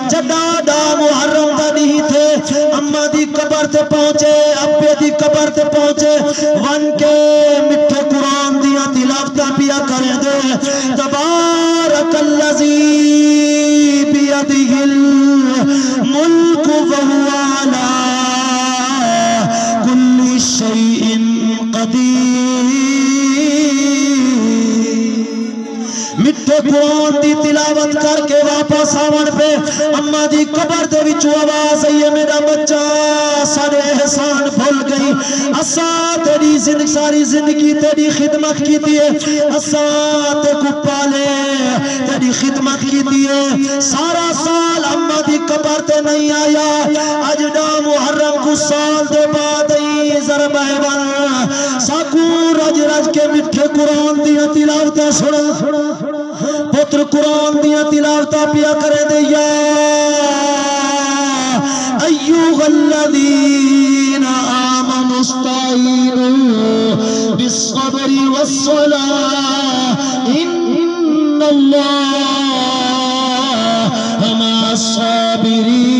جدادا محرم دا نہیں تھے اماں دی قبر تے پہنچے ابے دی قبر تے پہنچے ون کے مٹھے قرآن دیا تلاوتاں پیا کرے دے تبارک الذی بیدہ الملک وہو علی کل شیء قدیر مٹھے قرآن دی تلاوت کر کے واپس آون پہ اماں دی قبر دے وچوں آواز آئی ہے میرا بچہ سارے احسان بھول گئی اساں تیری ساری زندگی تیری خدمت کی دیئے اساں تے کو پالے تیری خدمت کی دیئے سارا سال اماں دی قبر تے نہیں آیا اج دا محرم کو سال دے بعد ای ضرب بن ساکو رج رج کے مٹھے قرآن دی تلاوتاں سنا پتر قرآن دیا تلاوتاں پیا کرے دے یا ایوہ الذین آمنوا استعینوا بالصبر والصلاة ان اللہ مع الصابرین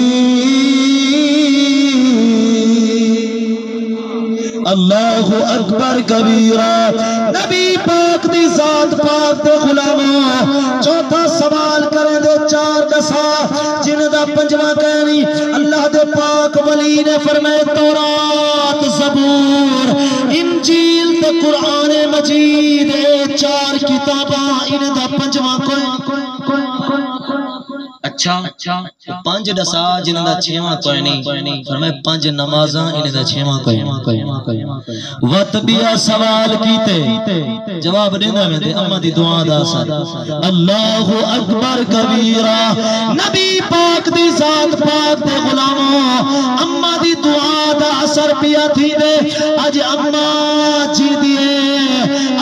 اللہ اکبر کبیرہ نبی پاک دی ذات پاک دے غلاموں چوتھا سوال کریں دے چار دسا جن دا پنجواں کہنی اللہ دے پاک ولی نے فرمائے تورات زبور انجیل تے قرآن مجید اے چار کتاباں ان دا پنجواں کوئی اچھا پانچ دسا جنہاں دا چھواں کوئی نہیں فرمائے پانچ نمازاں انہاں دا چھواں کوئی نہیں وطبیہ سوال کیتے جواب دینا میں دے اماں دی دعا دا اثر اللہ اکبر کبیرہ نبی پاک دی ذات پاک دے غلاموں اماں دی دعا دا اثر پیا تھی دے اج اماں جی دیئے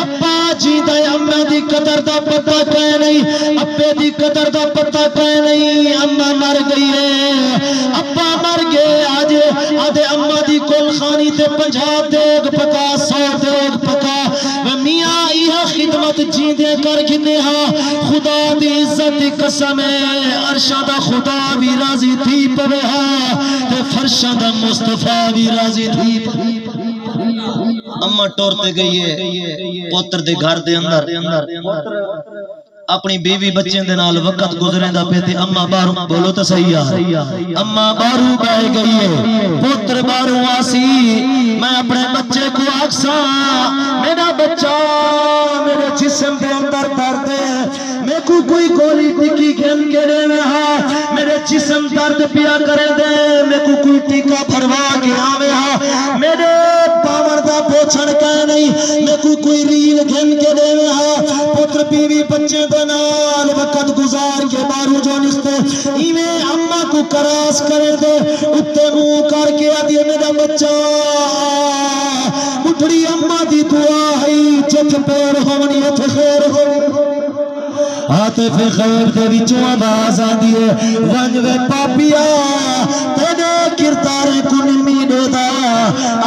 ابا جی دے اماں دی قدر دا پتہ کوئی نہیں ابے دی قدر دا پتہ کوئی نہیں اماں مر گئی ہے ابا مر گئے آج آدھے اماں دی کل خانی تے 50 دیگ پکا 100 دیگ پکا میاں یہ خدمت جیندے کر گنے ہاں خدا دی عزت قسم ہے عرشہ دا خدا بھی راضی تھی پوے ہاں تے فرشہ دا مصطفیٰ بھی راضی تھی اماں ٹورتے گئی ہے پوتر دے گھر دے اندر اپنی بیوی بچیں دے نال وقت گزریں دا پیتے اماں باروں بولو تو صحیح ہے اماں باروں بہ گئی ہے پتر باروں آسی میں اپنے بچے کو آکسا میرا بچہ میرے جسم دے اندر درد ہے میں کو کوئی گولی ٹکی گھن کے دے میں ہاں میرے جسم درد پیا کرے دے میں کو کوئی ٹکا بھروا گیا میں ہاں میرے پاور دا پوچھڑ کہے نہیں میں کو کوئی ریل گھن کے دے میں ہاں پتر بیوی بچے دے نال وقت گزار کے بارو جو نستے ایمیں اماں کو کراس کرے دے اتے منہ کر کے آدھے میرا بچہ اٹھڑی اماں دی دعا ہے جت پیر ہونی اتھ خیر ہونی آتے پہ خیر دے وچوں آواز آدھی ہے ونجوے پاپیا تیرے کردارے کو نمی دے دا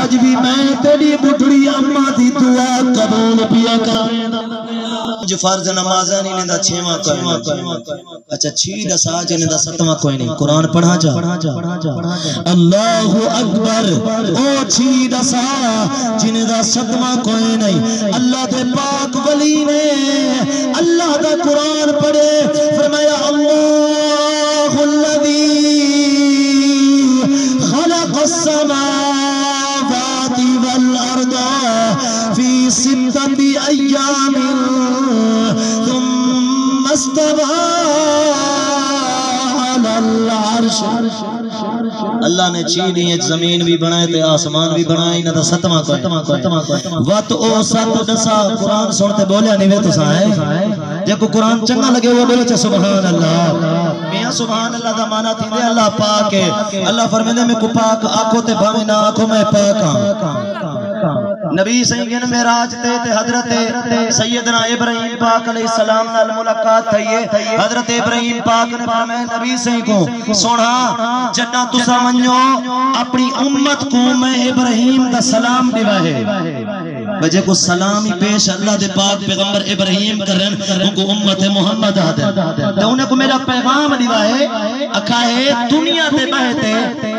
آج بھی میں تیری بڑھڑی اماں دی دعا قبول پیا کر جو فرض نمازہ نہیں دا چھواں کوئی اچھا چھ دسا جن دا ستواں کوئی نہیں قرآن پڑھا جا اللہ اکبر او چھ دسا جن دا ستواں کوئی نہیں اللہ دے پاک ولی نے اللہ دا قرآن پڑھے فرمایا اللہ الذی خلق السماوات والارض فی 6 ایام ثم استوى على العرش اللہ نے چیلی ایک زمین بھی بنائے تے آسمان بھی بنائے انہاں دا ستواں کوئی وقت او سات دسا قرآن سنتے بولیا نہیں وے تساں ہے جے کو قرآن چنگا لگے وہ بولے سبحان اللہ میاں سبحان اللہ دا معنی تھی دے اللہ پاک ہے اللہ فرمیندے میں کو پاک آنکھوں تے بھاویں نہ آنکھوں میں پاک ہاں نبی سیدنا معراج تے حضرت سیدنا ابراہیم پاک علیہ السلام نال ملاقات تھئی حضرت ابراہیم پاک نے فرمایا نبی سی کو سونا جنہ تساں منو اپنی امت کو میں ابراہیم دا سلام دیوا ہے وجہ کو سلامی پیش اللہ دے پاک پیغمبر ابراہیم کرن ان کو امت محمد آدھے تو انہیں کو میرا پیغام دیوائے اکھائے دنیا تے بہتے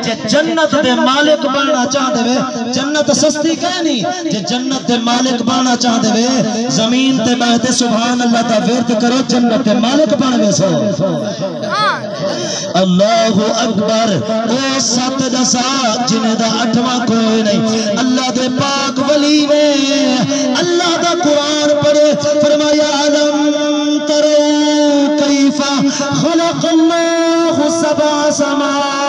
جے جنت دے مالک بننا چاہتے ہوئے جنت سستی کہنی جے جنت دے مالک بننا چاہتے ہوئے زمین تے بہتے سبحان اللہ تا ورد کرو جنت دے مالک بنوے سو اللہ اکبر او سات دسا جنہیں دا اٹھواں کوئی نہیں اللہ دے پاک ولی نے اللہ دا قرآن پڑھے فرمایا علم ترو کیفا خلق اللہ سبع سماوات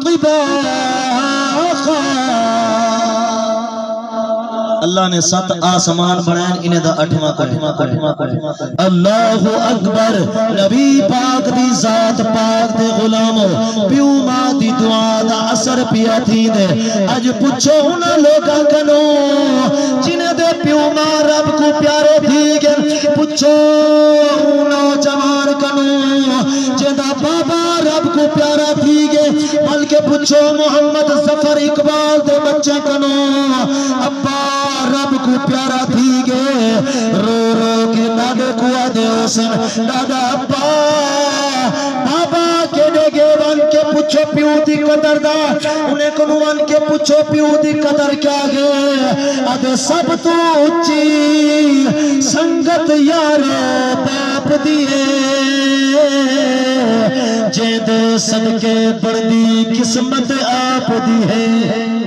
طباقا اللہ نے 7 آسمان بنائیں انہیں دا 8واں اللہ اکبر نبی پاک دی ذات پاک دے غلاموں پیو ماں دی دعا دا اثر پیا تھی دے اج پوچھو انہاں لوگاں کنو جنہیں دے پیو ماں رب کو پیارے تھی گئے پوچھو نوجوان کنو جنہیں بابا رب کو پیارا تھی گئے بلکہ پوچھو محمد ظفر اقبال دے بچے کنو ابا رب کو پیارا تھی گے رو رو کے نادے کو آدھے حسن دادا ابا بابا کے نگے وان کے پوچھو پیو دی قدر دا انہیں کنو وان کے پوچھو پیو دی قدر کیا گے آدھے سب تو اچھی سنگت یارے باپ دیئے جے دے صدقے بڑھ دی قسمت آپ دی ہے